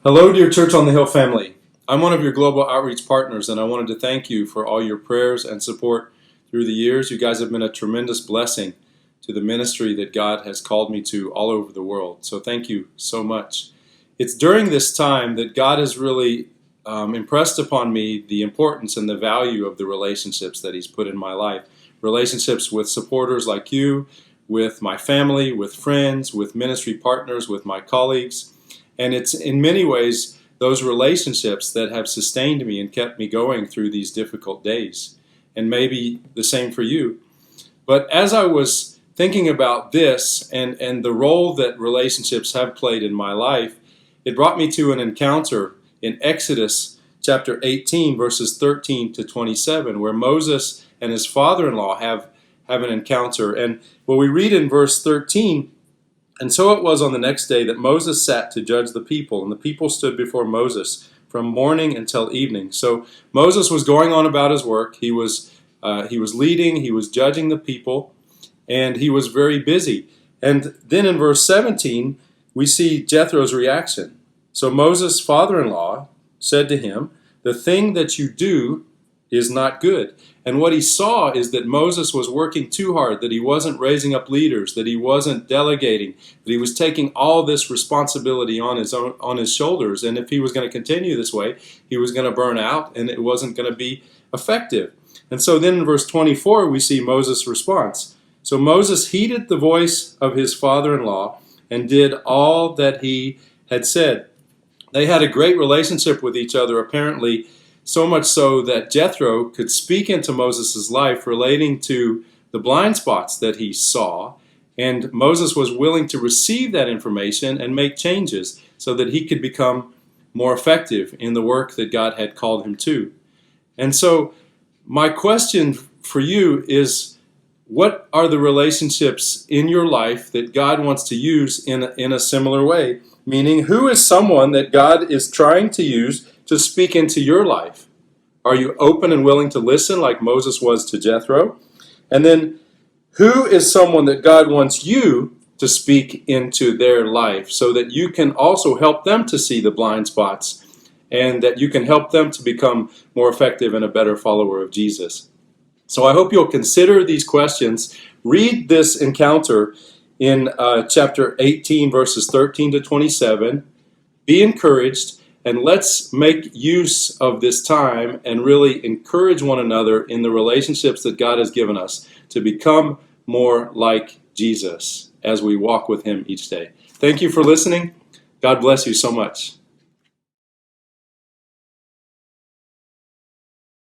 Hello, dear Church on the Hill family. I'm one of your global outreach partners, and I wanted to thank you for all your prayers and support through the years. You guys have been a tremendous blessing to the ministry that God has called me to all over the world. So thank you so much. It's during this time that God has really impressed upon me the importance and the value of the relationships that He's put in my life. Relationships with supporters like you, with my family, with friends, with ministry partners, with my colleagues. And it's in many ways those relationships that have sustained me and kept me going through these difficult days. And maybe the same for you. But as I was thinking about this and the role that relationships have played in my life, it brought me to an encounter in Exodus chapter 18, verses 13 to 27, where Moses and his father-in-law have an encounter. And what we read in verse 13, "And so it was on the next day that Moses sat to judge the people, and the people stood before Moses from morning until evening." So Moses was going on about his work. He was leading, he was judging the people, and he was very busy. And then in verse 17, we see Jethro's reaction. So Moses' father-in-law said to him, "The thing that you do is not good." And what he saw is that Moses was working too hard, that he wasn't raising up leaders, that he wasn't delegating, that he was taking all this responsibility on his shoulders. And if he was going to continue this way, he was going to burn out and it wasn't going to be effective. And so then in verse 24, we see Moses' response. So Moses heeded the voice of his father-in-law and did all that he had said. They had a great relationship with each other, apparently, so much so that Jethro could speak into Moses' life relating to the blind spots that he saw, and Moses was willing to receive that information and make changes so that he could become more effective in the work that God had called him to. And so my question for you is, what are the relationships in your life that God wants to use in a similar way? Meaning, who is someone that God is trying to use to speak into your life? Are you open and willing to listen like Moses was to Jethro? And then, who is someone that God wants you to speak into their life so that you can also help them to see the blind spots and that you can help them to become more effective and a better follower of Jesus? So I hope you'll consider these questions. Read this encounter in chapter 18, verses 13 to 27. Be encouraged, and let's make use of this time and really encourage one another in the relationships that God has given us to become more like Jesus as we walk with Him each day. Thank you for listening. God bless you so much.